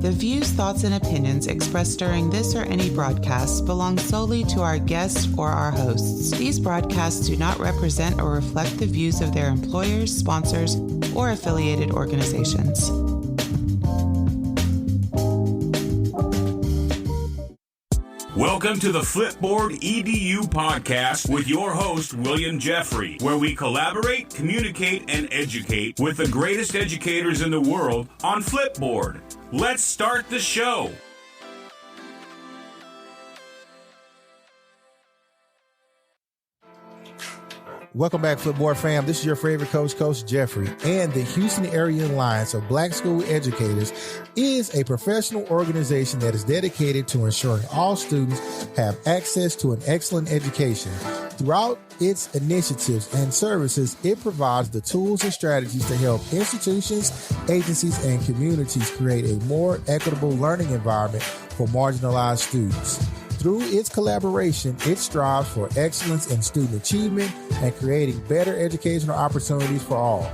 The views, thoughts, and opinions expressed during this or any broadcast belong solely to our guests or our hosts. These broadcasts do not represent or reflect the views of their employers, sponsors, or affiliated organizations. Welcome to the Flipboard EDU podcast with your host, William Jeffrey, where we collaborate, communicate, and educate with the greatest educators in the world on Flipboard. Let's start the show. Welcome back, Flipboard fam. This is your favorite coach, Coach Jeffrey, and the Houston Area Alliance of Black School Educators is a professional organization that is dedicated to ensuring all students have access to an excellent education. Throughout its initiatives and services, it provides the tools and strategies to help institutions, agencies, and communities create a more equitable learning environment for marginalized students. Through its collaboration, it strives for excellence in student achievement and creating better educational opportunities for all.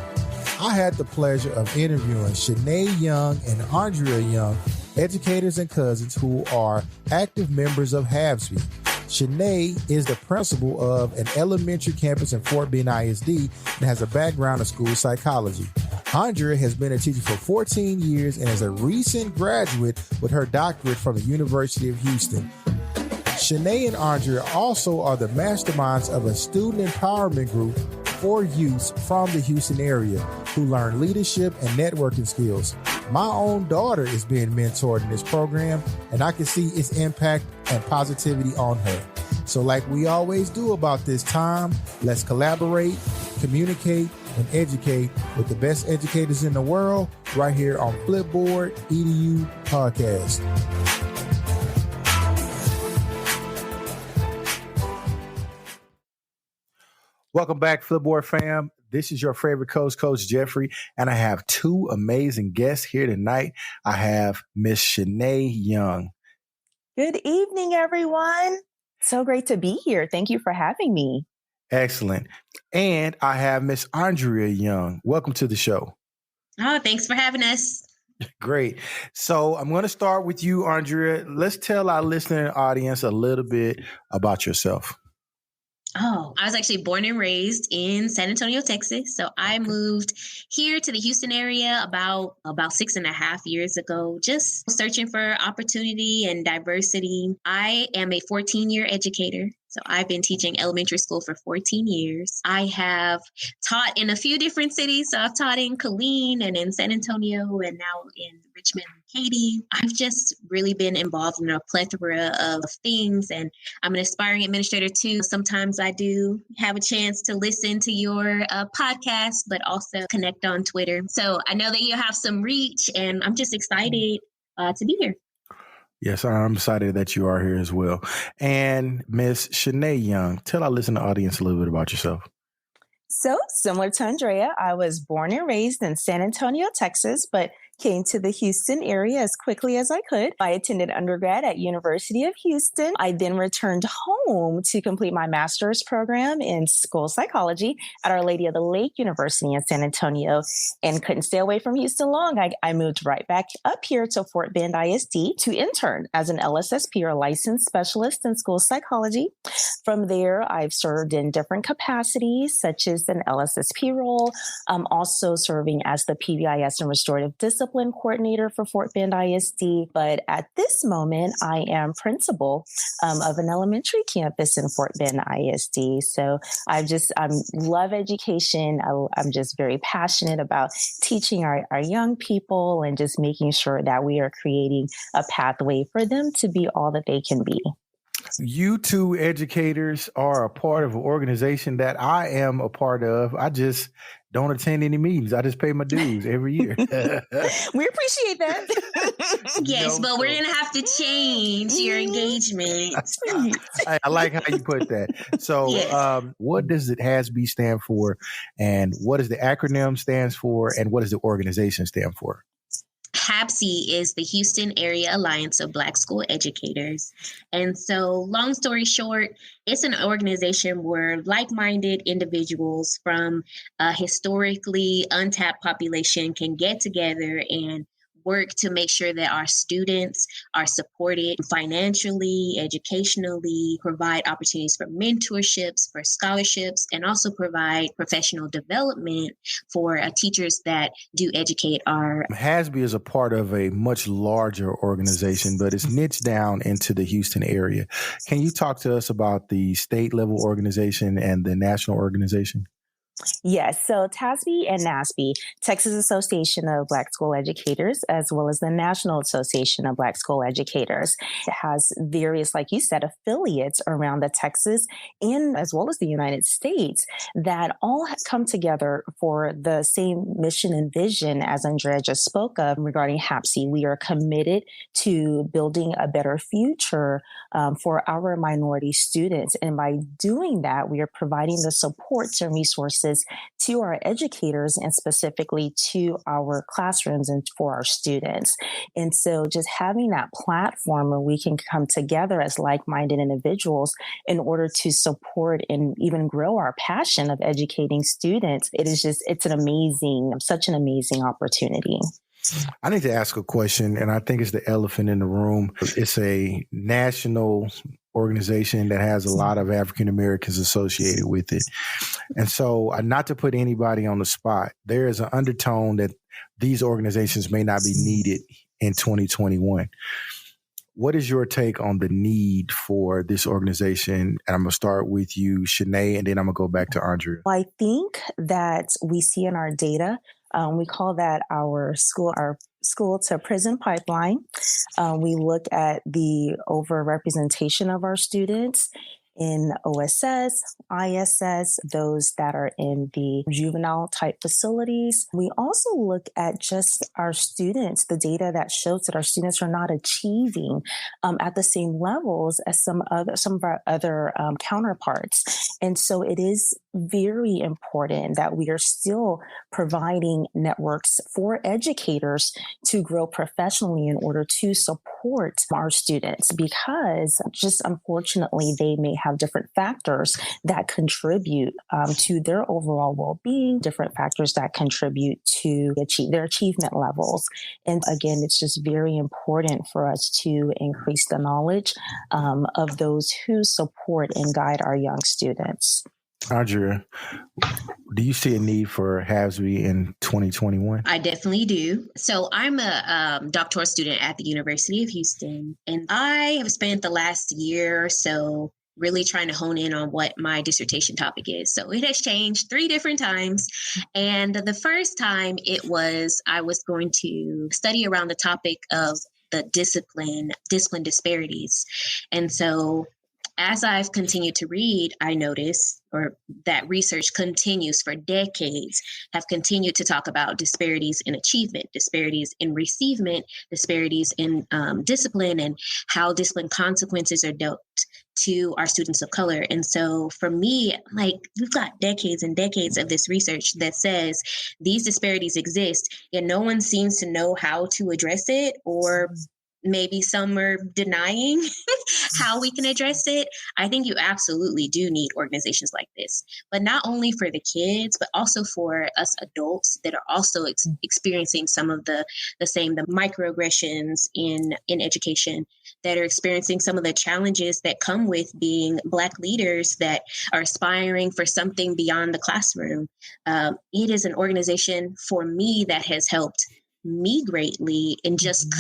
I had the pleasure of interviewing Shanae Young and Andrea Young, educators and cousins who are active members of HAABSE. Shanae is the principal of an elementary campus in Fort Bend ISD and has a background in school psychology. Andrea has been a teacher for 14 years and is a recent graduate with her doctorate from the University of Houston. Shanae and Andrea also are the masterminds of a student empowerment group for youth from the Houston area who learn leadership and networking skills. My own daughter is being mentored in this program, and I can see its impact and positivity on her. So like we always do about this time, let's collaborate, communicate, and educate with the best educators in the world right here on Flipboard EDU Podcast. Welcome back, Flipboard fam. This is your favorite coach, Coach Jeffrey, and I have two amazing guests here tonight. I have Miss Shanae Young. Good evening, everyone. So great to be here. Thank you for having me. Excellent. And I have Miss Andrea Young. Welcome to the show. Oh, thanks for having us. Great. So I'm going to start with you, Andrea. Let's tell our listening audience a little bit about yourself. Oh, I was actually born and raised in San Antonio, Texas. So I moved here to the Houston area about 6.5 years ago, just searching for opportunity and diversity. I am a 14-year educator. So I've been teaching elementary school for 14 years. I have taught in a few different cities. So I've taught in Killeen and in San Antonio and now in Richmond and Katy. I've just really been involved in a plethora of things, and I'm an aspiring administrator too. Sometimes I do have a chance to listen to your podcast, but also connect on Twitter. So I know that you have some reach, and I'm just excited to be here. Yes, I'm excited that you are here as well. And Miss Shanae Young, tell our listening audience a little bit about yourself. So similar to Andrea, I was born and raised in San Antonio, Texas, but came to the Houston area as quickly as I could. I attended undergrad at University of Houston. I then returned home to complete my master's program in school psychology at Our Lady of the Lake University in San Antonio, and couldn't stay away from Houston long. I moved right back up here to Fort Bend ISD to intern as an LSSP or licensed specialist in school psychology. From there, I've served in different capacities, such as an LSSP role, also serving as the PBIS and restorative discipline coordinator for Fort Bend ISD. But at this moment, I am principal of an elementary campus in Fort Bend ISD. So I love education. I'm just very passionate about teaching our young people and just making sure that we are creating a pathway for them to be all that they can be. You two educators are a part of an organization that I am a part of. I just don't attend any meetings. I just pay my dues every year. We appreciate that. Yes, but we're going to have to change your engagement. I like how you put that. So yes. What does the HAABSE stand for, and what does the acronym stands for, and what does the organization stand for? HAABSE is the Houston Area Alliance of Black School Educators. And so, long story short, it's an organization where like-minded individuals from a historically untapped population can get together and work to make sure that our students are supported financially, educationally, provide opportunities for mentorships, for scholarships, and also provide professional development for teachers that do educate our. HAABSE is a part of a much larger organization, but it's niched down into the Houston area. Can you talk to us about the state level organization and the national organization? Yes. So TASB and NASB, Texas Association of Black School Educators, as well as the National Association of Black School Educators, it has various, like you said, affiliates around the Texas and as well as the United States that all come together for the same mission and vision as Andrea just spoke of regarding HAABSE. We are committed to building a better future for our minority students. And by doing that, we are providing the supports and resources to our educators and specifically to our classrooms and for our students. And so just having that platform where we can come together as like-minded individuals in order to support and even grow our passion of educating students, it's such an amazing opportunity. I need to ask a question, and I think it's the elephant in the room. It's a national organization that has a lot of African Americans associated with it. And so, not to put anybody on the spot, there is an undertone that these organizations may not be needed in 2021. What is your take on the need for this organization? And I'm going to start with you, Shanae, and then I'm going to go back to Andrea. I think that we see in our data, we call that our school to prison pipeline. We look at the overrepresentation of our students in OSS, ISS, those that are in the juvenile type facilities. We also look at just our students, the data that shows that our students are not achieving at the same levels as some of our other counterparts. And so it is very important that we are still providing networks for educators to grow professionally in order to support our students, because just unfortunately they may have different factors that contribute to their overall well-being, different factors that contribute to their achievement levels. And again, it's just very important for us to increase the knowledge of those who support and guide our young students. Andrea, do you see a need for HAABSE in 2021? I definitely do. So I'm a doctoral student at the University of Houston, and I have spent the last year or so really trying to hone in on what my dissertation topic is. So it has changed 3 different times. And the first time I was going to study around the topic of the discipline disparities. And so as I've continued to read, I notice that research continues for decades, have continued to talk about disparities in achievement, disparities in receivement, disparities in discipline, and how discipline consequences are dealt to our students of color. And so for me, we've got decades and decades of this research that says these disparities exist, yet no one seems to know how to address it, or maybe some are denying how we can address it. I think you absolutely do need organizations like this, but not only for the kids, but also for us adults that are also experiencing some of the microaggressions in education, that are experiencing some of the challenges that come with being Black leaders that are aspiring for something beyond the classroom. It is an organization for me that has helped me greatly in just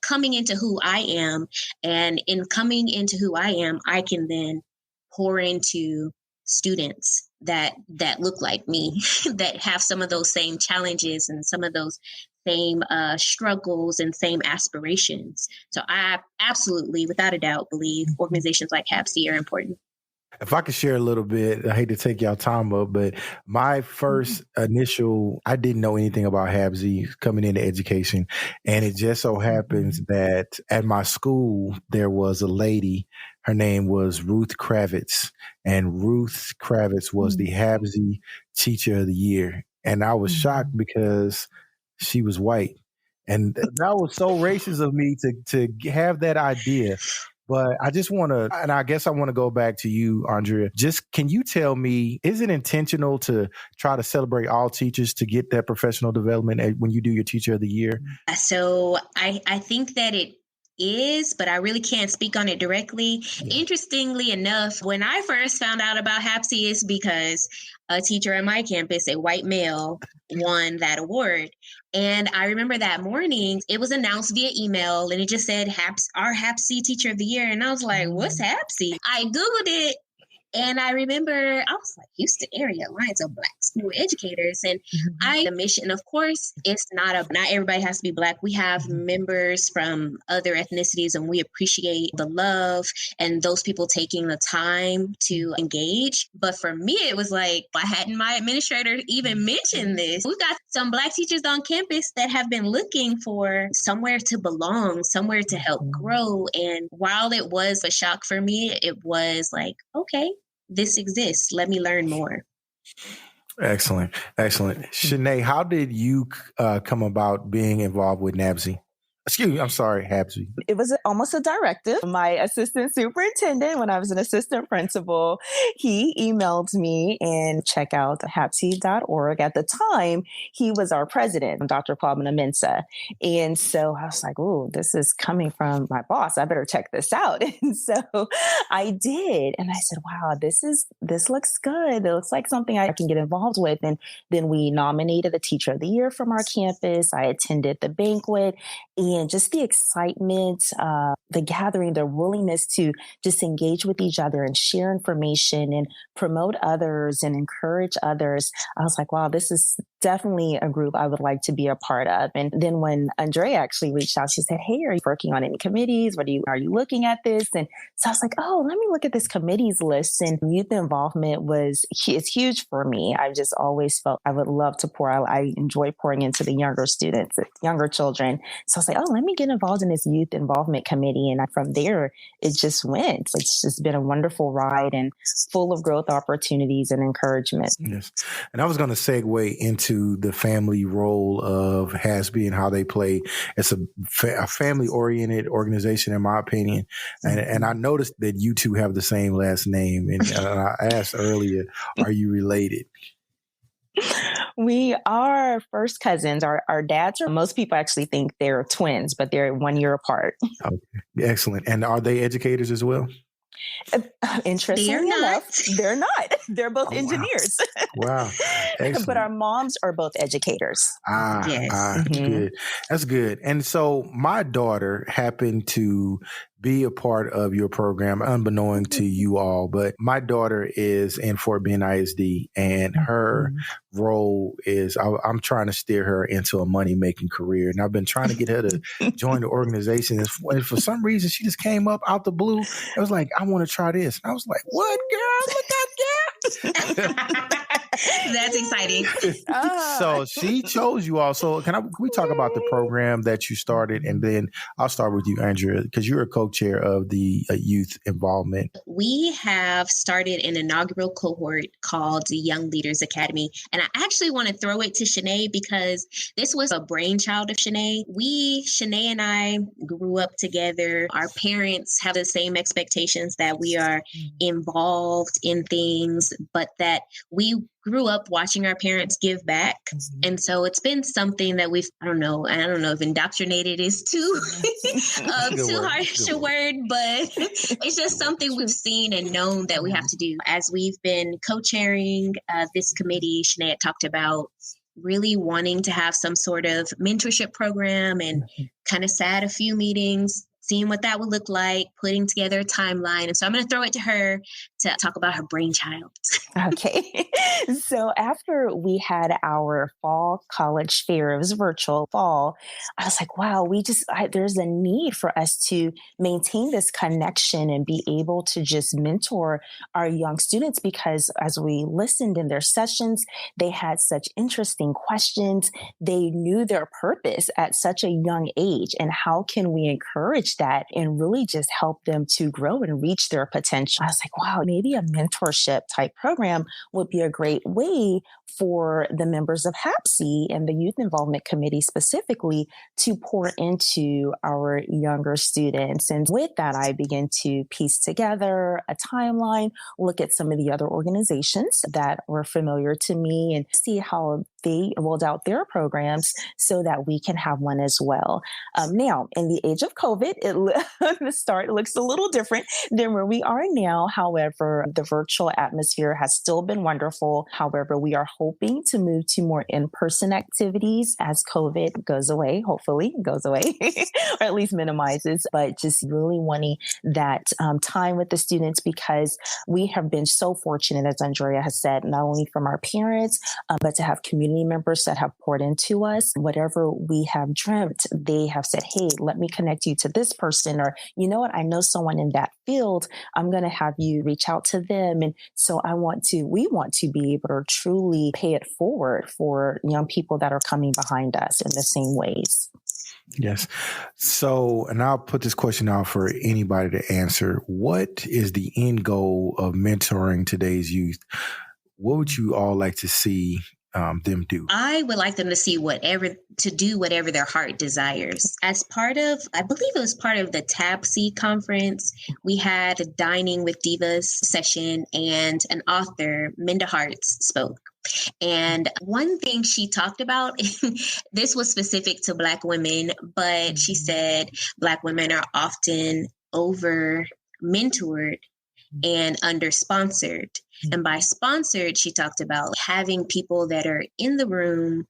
coming into who I am. And in coming into who I am, I can then pour into students that look like me, that have some of those same challenges and some of those same struggles and same aspirations. So I absolutely, without a doubt, believe organizations like HAABSE are important. If I could share a little bit, I hate to take y'all time up, but my first I didn't know anything about HAABSE coming into education. And it just so happens that at my school, there was a lady, her name was Ruth Kravitz, and Ruth Kravitz was the HAABSE Teacher of the Year. And I was shocked because she was white. And that was so racist of me to have that idea. But I just want to, and I guess I want to go back to you, Andrea. Just can you tell me, is it intentional to try to celebrate all teachers to get that professional development when you do your Teacher of the Year? So I think that it is, but I really can't speak on it directly. Yeah. Interestingly enough, when I first found out about HAABSE is because a teacher at my campus, a white male, won that award. And I remember that morning, it was announced via email and it just said our HAABSE Teacher of the Year. And I was like, what's HAABSE? I Googled it. And I remember I was like, Houston Area Alliance of Black School Educators. And the mission, of course, it's not everybody has to be Black. We have members from other ethnicities and we appreciate the love and those people taking the time to engage. But for me, it was like, why hadn't my administrator even mentioned this? We've got some Black teachers on campus that have been looking for somewhere to belong, somewhere to help grow. And while it was a shock for me, it was like, okay, this exists. Let me learn more. Excellent. Shanae, how did you come about being involved with NABSE? Excuse me, I'm sorry, HAABSE. It was almost a directive. My assistant superintendent, when I was an assistant principal, he emailed me and check out HAABSE.org. At the time, he was our president, Dr. Kwabena Mensah. And so I was like, oh, this is coming from my boss. I better check this out. And so I did. And I said, wow, this looks good. It looks like something I can get involved with. And then we nominated the Teacher of the Year from our campus. I attended the banquet. And just the excitement, the gathering, the willingness to just engage with each other and share information and promote others and encourage others. I was like, wow, this is definitely a group I would like to be a part of. And then when Andrea actually reached out, she said, hey, are you working on any committees? Are you looking at this? And so I was like, oh, let me look at this committees list. And youth involvement it's huge for me. I just always felt I would love to pour out. I enjoy pouring into the younger students, younger children. So I was like, oh, let me get involved in this youth involvement committee. And from there, it just went. It's just been a wonderful ride and full of growth opportunities and encouragement. Yes. And I was going to segue into the family role of HAABSE and how they play. It's a family-oriented organization, in my opinion. And I noticed that you two have the same last name. And I asked earlier, are you related? We are first cousins. Our dads most people actually think they're twins, but they're 1 year apart. Okay. Excellent. And are they educators as well? Interestingly enough, they're not. They're both engineers. Wow. Excellent. But our moms are both educators. Yes. Good. That's good. And so my daughter happened to be a part of your program, unbeknown to you all, but my daughter is in Fort Bend ISD, and her role is I'm trying to steer her into a money-making career. And I've been trying to get her to join the organization. And for some reason, she just came up out the blue. It was like, I want to try this. And I was like, what, girl? Look at that. That's exciting. So she chose you all. So can we talk about the program that you started? And then I'll start with you, Andrea, because you're a co-chair of the youth involvement. We have started an inaugural cohort called the Young Leaders Academy. And I actually want to throw it to Shanae because this was a brainchild of Shanae. Shanae and I grew up together. Our parents have the same expectations that we are involved in things, but that we grew up watching our parents give back. And so it's been something that I don't know if indoctrinated is too harsh a word, but it's just something we've seen and known that we have to do. As we've been co-chairing this committee, Shanae had talked about really wanting to have some sort of mentorship program and kind of sat a few meetings, seeing what that would look like, putting together a timeline. And so I'm going to throw it to her to talk about her brainchild. Okay. So after we had our fall college fair, it was virtual fall, I was like, wow, there's a need for us to maintain this connection and be able to just mentor our young students, because as we listened in their sessions, they had such interesting questions. They knew their purpose at such a young age. And how can we encourage that and really just help them to grow and reach their potential? I was like, wow, maybe a mentorship type program would be a great way for the members of HAABSE and the Youth Involvement Committee specifically to pour into our younger students. And with that, I began to piece together a timeline, look at some of the other organizations that were familiar to me and see how they rolled out their programs so that we can have one as well. Now, in the age of COVID, the start looks a little different than where we are now. However, the virtual atmosphere has still been wonderful. However, we are hoping to move to more in-person activities as COVID goes away, hopefully goes away, or at least minimizes, but just really wanting that time with the students because we have been so fortunate, as Andrea has said, not only from our parents, but to have community members that have poured into us. Whatever we have dreamt, they have said, hey, let me connect you to this person, or you know what, I know someone in that field. I'm going to have you reach out to them. And so we want to be able to truly pay it forward for young people that are coming behind us in the same ways. Yes. So, and I'll put this question out for anybody to answer. What is the end goal of mentoring today's youth? What would you all like to see them do? I would like them to do whatever their heart desires. As part of, I believe it was part of the HAABSE conference, we had a Dining with Divas session and an author, Minda Harts, spoke. And one thing she talked about, this was specific to Black women, but she said Black women are often over mentored and under sponsored. And by sponsored, she talked about having people that are in the room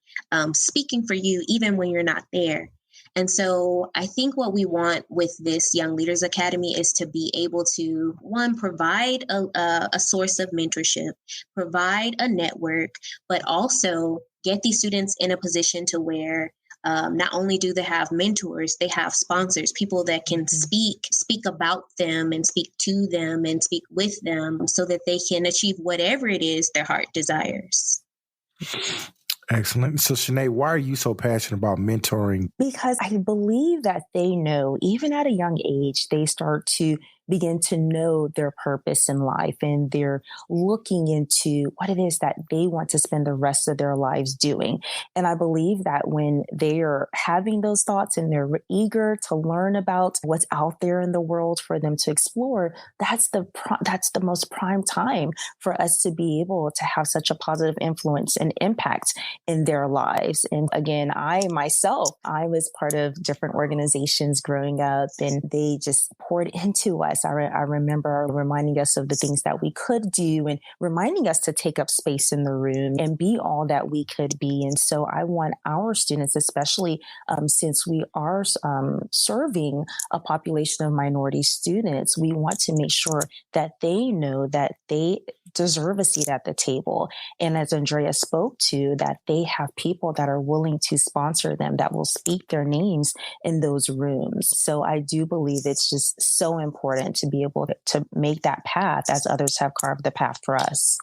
speaking for you, even when you're not there. And so I think what we want with this Young Leaders Academy is to be able to, one, provide a source of mentorship, provide a network, but also get these students in a position to where not only do they have mentors, they have sponsors, people that can speak about them and speak to them and speak with them so that they can achieve whatever it is their heart desires. Excellent. So, Shanae, why are you so passionate about mentoring? Because I believe that they know, even at a young age, they start to begin to know their purpose in life, and they're looking into what it is that they want to spend the rest of their lives doing. And I believe that when they are having those thoughts and they're eager to learn about what's out there in the world for them to explore, that's the most prime time for us to be able to have such a positive influence and impact in their lives. And again, I was part of different organizations growing up, and they just poured into us. I remember reminding us of the things that we could do and reminding us to take up space in the room and be all that we could be. And so I want our students, especially since we are serving a population of minority students, we want to make sure that they know that they deserve a seat at the table. And as Andrea spoke to, that they have people that are willing to sponsor them, that will speak their names in those rooms. So I do believe it's just so important to be able to make that path as others have carved the path for us.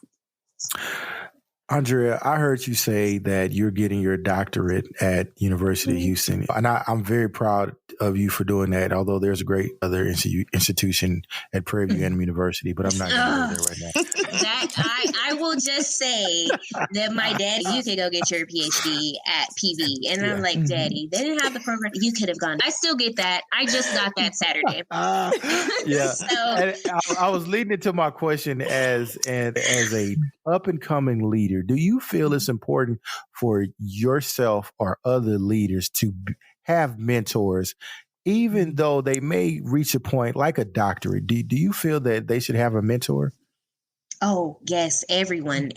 Andrea, I heard you say that you're getting your doctorate at University of Houston, and I'm very proud of you for doing that, although there's a great other institution at Prairie View University, but I'm not going to go there right now. I will just say that my dad, you could go get your PhD at PV. And I'm like, Daddy, they didn't have the program. You could have gone. I still get that. I just got that Saturday. Yeah. So, I was leading into my question as a up and coming leader. Do you feel it's important for yourself or other leaders to have mentors, even though they may reach a point like a doctorate? Do you feel that they should have a mentor? Oh, yes. Everyone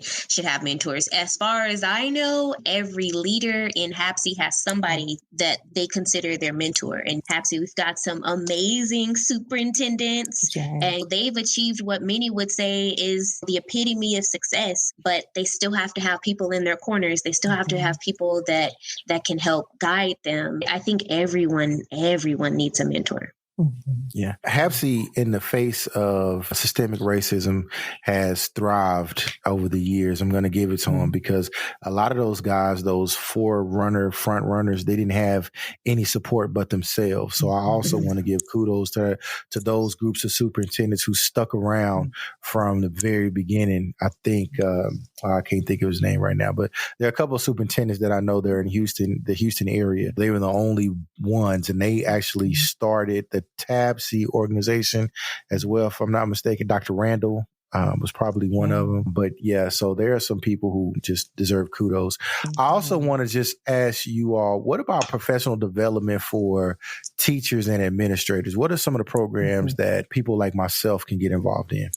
should have mentors. As far as I know, every leader in HAABSE has somebody that they consider their mentor. In HAABSE, we've got some amazing superintendents, and they've achieved what many would say is the epitome of success, but they still have to have people in their corners. They still have to have people that can help guide them. I think everyone needs a mentor. Yeah. HAABSE, in the face of systemic racism, has thrived over the years. I'm going to give it to them because a lot of those guys, those front runners, they didn't have any support but themselves. So I also want to give kudos to those groups of superintendents who stuck around from the very beginning. I think, I can't think of his name right now, but there are a couple of superintendents that I know they're in Houston, the Houston area. They were the only ones, and they actually started the HAABSE organization as well. If I'm not mistaken, Dr. Randall was probably one of them. But yeah, so there are some people who just deserve kudos. I also want to just ask you all, what about professional development for teachers and administrators? What are some of the programs that people like myself can get involved in?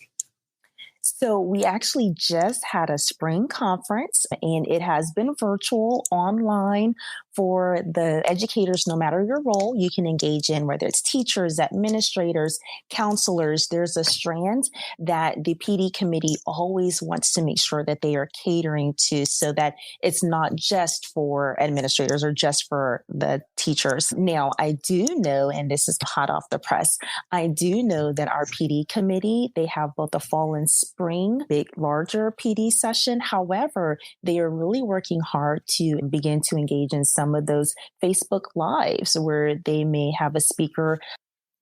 So we actually just had a spring conference, and it has been virtual, online, for the educators. No matter your role, you can engage in, whether it's teachers, administrators, counselors. There's a strand that the PD committee always wants to make sure that they are catering to, so that it's not just for administrators or just for the teachers. Now, I do know, and this is hot off the press, I do know that our PD committee, they have both the fall and spring, big, larger PD session. However, they are really working hard to begin to engage in some of those Facebook Lives where they may have a speaker.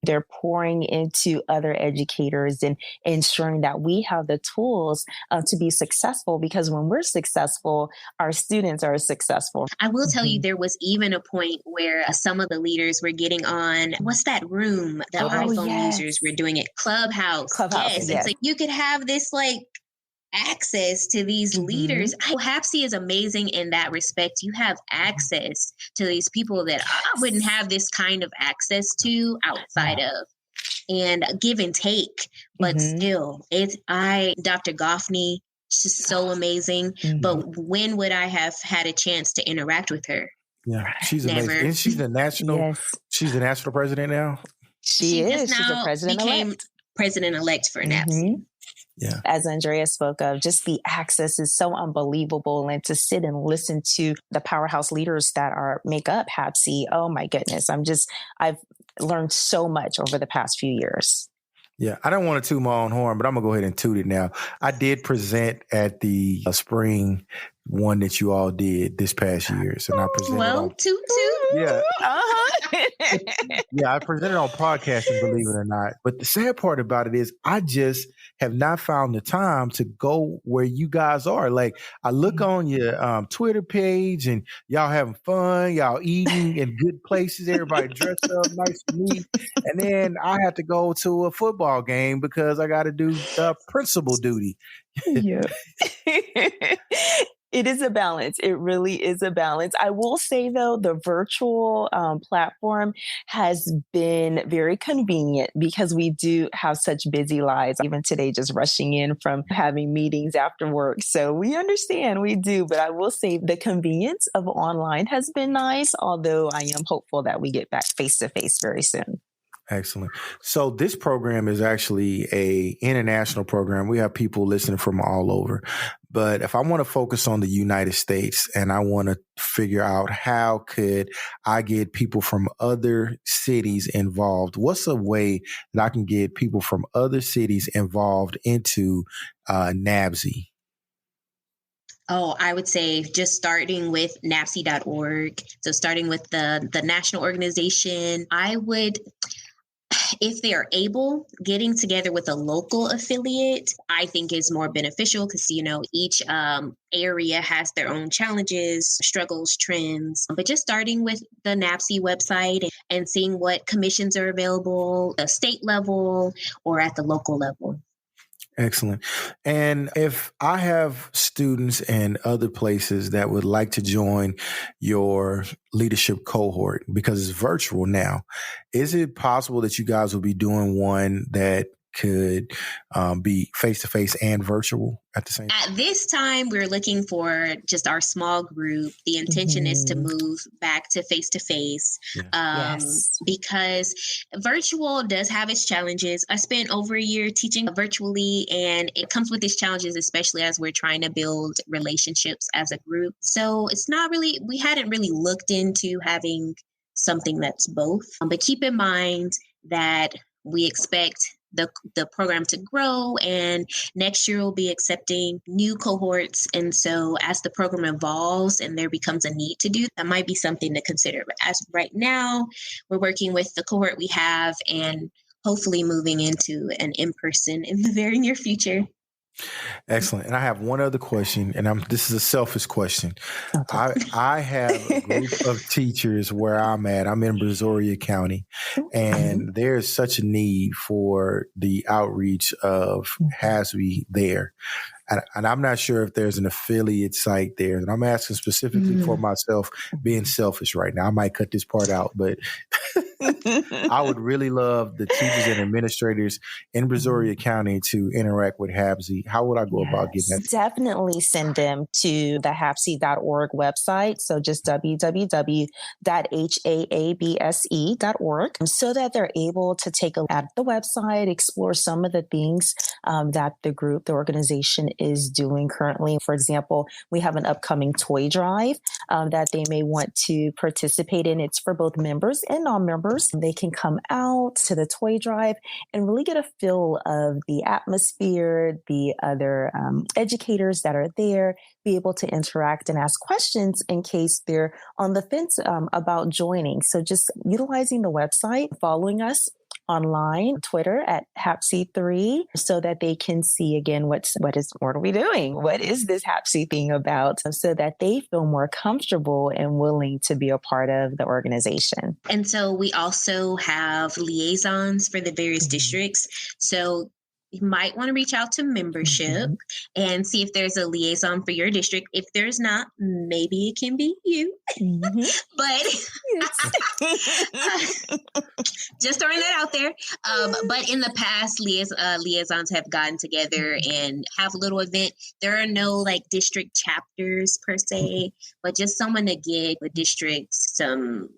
They're pouring into other educators and ensuring that we have the tools to be successful, because when we're successful, our students are successful. I will tell you, there was even a point where some of the leaders were getting on, what's that room? The iPhone users were doing it. Clubhouse. Yes. And so you could have this access to these leaders. HAABSE is amazing in that respect. You have access to these people that I wouldn't have this kind of access to outside of, and give and take. But still, Dr. Goffney, she's so amazing. But when would I have had a chance to interact with her? Yeah, she's amazing. Isn't she the national? She's the national president now. She is. She's the president-elect. President-elect for NAABSE. Yeah. As Andrea spoke of, just the access is so unbelievable. And to sit and listen to the powerhouse leaders that make up HAABSE, oh my goodness. I've learned so much over the past few years. Yeah, I don't want to toot my own horn, but I'm going to go ahead and toot it now. I did present at the spring one that you all did this past year. So I presented toot. Yeah. Yeah, I presented on podcasting, believe it or not. But the sad part about it is I just have not found the time to go where you guys are. Like, I look on your Twitter page and y'all having fun, y'all eating in good places, everybody dressed up nice and neat. And then I have to go to a football game because I got to do principal duty. Yeah. It is a balance. It really is a balance. I will say, though, the virtual platform has been very convenient because we do have such busy lives. Even today, just rushing in from having meetings after work. So we understand, we do. But I will say the convenience of online has been nice, although I am hopeful that we get back face to face very soon. Excellent. So this program is actually a international program. We have people listening from all over. But if I want to focus on the United States and I want to figure out how could I get people from other cities involved, what's a way that I can get people from other cities involved into NAABSE? Oh, I would say just starting with NAABSE.org. So starting with the national organization, I would, if they are able, getting together with a local affiliate, I think is more beneficial because, each area has their own challenges, struggles, trends. But just starting with the NAABSE website and seeing what commissions are available at the state level or at the local level. Excellent. And if I have students in other places that would like to join your leadership cohort, because it's virtual now, is it possible that you guys will be doing one that could be face-to-face and virtual at the same time? At this time, we're looking for just our small group. The intention is to move back to face-to-face because virtual does have its challenges. I spent over a year teaching virtually, and it comes with its challenges, especially as we're trying to build relationships as a group. So it's not really, we hadn't really looked into having something that's both. But keep in mind that we expect the program to grow, and next year we'll be accepting new cohorts. And so as the program evolves and there becomes a need to do, that might be something to consider. But as right now, we're working with the cohort we have and hopefully moving into an in-person in the very near future. Excellent. And I have one other question, and this is a selfish question. Okay. I have a group of teachers where I'm at. I'm in Brazoria County, and there's such a need for the outreach of HAABSE there. And I'm not sure if there's an affiliate site there. And I'm asking specifically for myself, being selfish right now. I might cut this part out, but I would really love the teachers and administrators in Brazoria County to interact with HAABSE. How would I go about getting that? Definitely send them to the HAABSE.org website. So just www.haabse.org so that they're able to take a look at the website, explore some of the things that the organization is doing currently. For example, we have an upcoming toy drive that they may want to participate in. It's for both members and non-members. They can come out to the toy drive and really get a feel of the atmosphere, the other educators that are there, be able to interact and ask questions in case they're on the fence about joining. So just utilizing the website, following us online, Twitter at HAABSE3, so that they can see again what are we doing? What is this HAABSE thing about? So that they feel more comfortable and willing to be a part of the organization. And so we also have liaisons for the various districts. So you might want to reach out to membership and see if there's a liaison for your district. If there's not, maybe it can be you. But just throwing that out there. But in the past, liaisons have gotten together and have a little event. There are no district chapters per se, but just someone to give the district some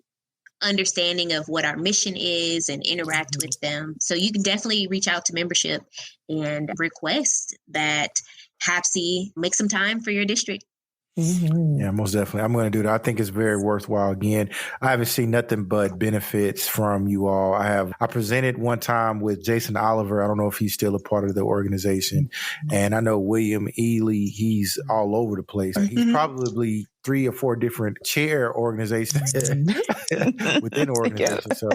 understanding of what our mission is and interact with them. So you can definitely reach out to membership and request that HAABSE make some time for your district. Yeah, most definitely. I'm going to do that. I think it's very worthwhile. Again, I haven't seen nothing but benefits from you all. I presented one time with Jason Oliver. I don't know if he's still a part of the organization. And I know William Ely, he's all over the place. He's probably 3 or 4 different chair organizations within the organization. So,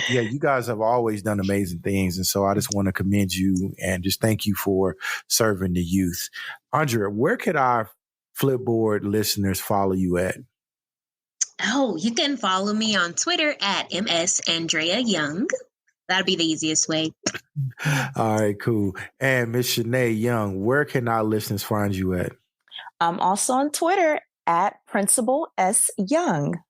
you guys have always done amazing things. And so I just want to commend you and just thank you for serving the youth. Andrea, where could our Flipboard listeners follow you at? Oh, you can follow me on Twitter at MS Andrea Young. That'd be the easiest way. All right, cool. And Miss Shanae Young, where can our listeners find you at? I'm also on Twitter at Principal S. Young.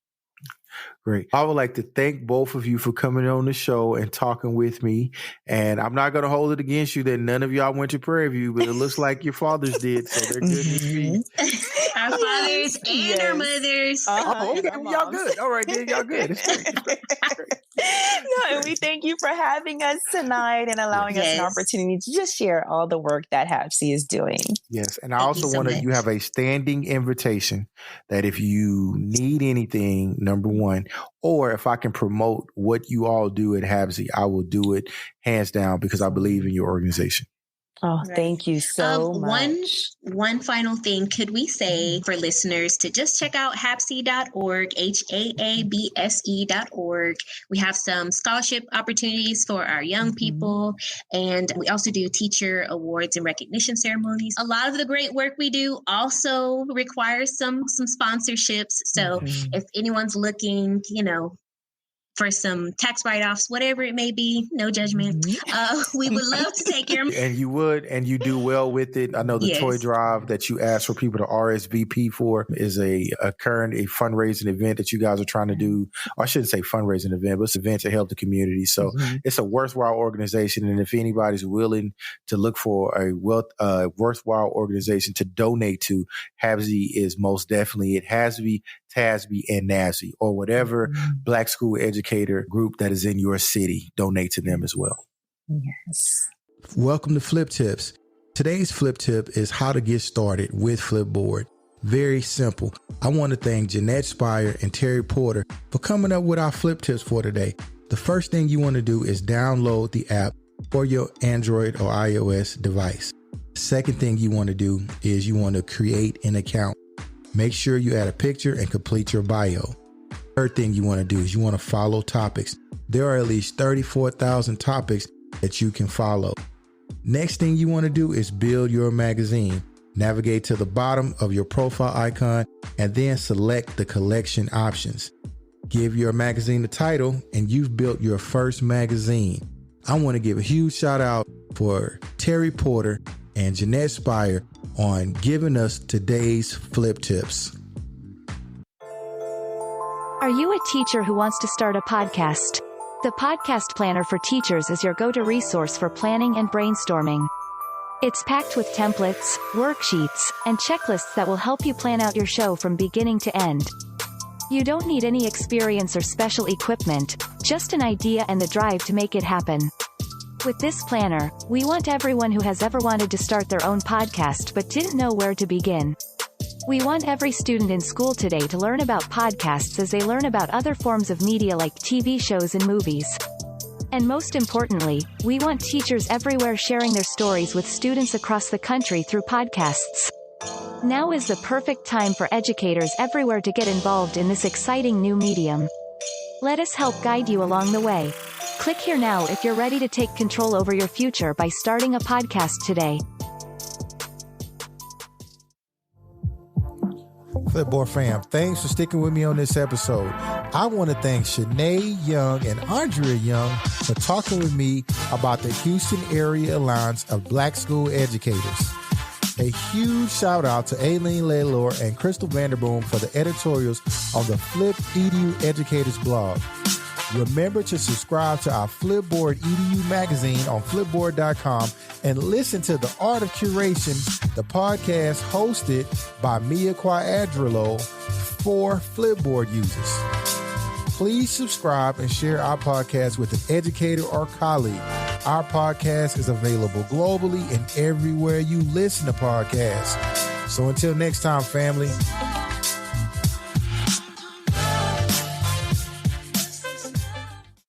Great. I would like to thank both of you for coming on the show and talking with me. And I'm not going to hold it against you that none of y'all went to Prairie View, but it looks like your fathers did. So they're good with me. Our fathers and our mothers. Okay. Y'all good. All right, then y'all good. It's great. And we thank you for having us tonight and allowing us an opportunity to just share all the work that HAABSE is doing. Yes. And I also want you have a standing invitation that if you need anything, number one, or if I can promote what you all do at HAABSE, I will do it hands down because I believe in your organization. Oh, thank you so much. One final thing, could we say for listeners to just check out HAABSE.org, HAABSE.org. We have some scholarship opportunities for our young people, and we also do teacher awards and recognition ceremonies. A lot of the great work we do also requires some sponsorships. So if anyone's looking, for some tax write-offs, whatever it may be, no judgment. We would love to take your... And you do well with it. I know the toy drive that you asked for people to RSVP for is a fundraising event that you guys are trying to do. Or I shouldn't say fundraising event, but it's an event to help the community. So it's a worthwhile organization. And if anybody's willing to look for a worthwhile organization to donate to, HAABSE is most definitely it. HAABSE, TASB, and NASB, or whatever Black school educator group that is in your city. Donate to them as well. Yes. Welcome to Flip Tips. Today's Flip Tip is how to get started with Flipboard. Very simple. I want to thank Jeanette Spire and Terry Porter for coming up with our Flip Tips for today. the first thing you want to do is download the app for your Android or iOS device. Second thing you want to do is you want to create an account. Make sure you add a picture and complete your bio. Third thing you want to do is you want to follow topics. There are at least 34,000 topics that you can follow. Next thing you want to do is build your magazine. Navigate to the bottom of your profile icon and then select the collection options. Give your magazine a title and you've built your first magazine. I want to give a huge shout out for Terry Porter and Jeanette Spire on giving us today's flip tips. Are you a teacher who wants to start a podcast? The Podcast Planner for Teachers is your go-to resource for planning and brainstorming. It's packed with templates, worksheets, and checklists that will help you plan out your show from beginning to end. You don't need any experience or special equipment, just an idea and the drive to make it happen. With this planner, we want everyone who has ever wanted to start their own podcast but didn't know where to begin. We want every student in school today to learn about podcasts as they learn about other forms of media like TV shows and movies. And most importantly, we want teachers everywhere sharing their stories with students across the country through podcasts. Now is the perfect time for educators everywhere to get involved in this exciting new medium. Let us help guide you along the way. Click here now if you're ready to take control over your future by starting a podcast today. Flipboard fam, thanks for sticking with me on this episode. I want to thank Shanae Young and Andrea Young for talking with me about the Houston Area Alliance of Black School Educators. A huge shout out to Aileen Laylor and Crystal Vanderboom for the editorials on the Flip EDU Educators blog. Remember to subscribe to our Flipboard EDU magazine on flipboard.com and listen to The Art of Curation, the podcast hosted by Mia Quadrillo for Flipboard users. Please subscribe and share our podcast with an educator or colleague. Our podcast is available globally and everywhere you listen to podcasts. So until next time, family,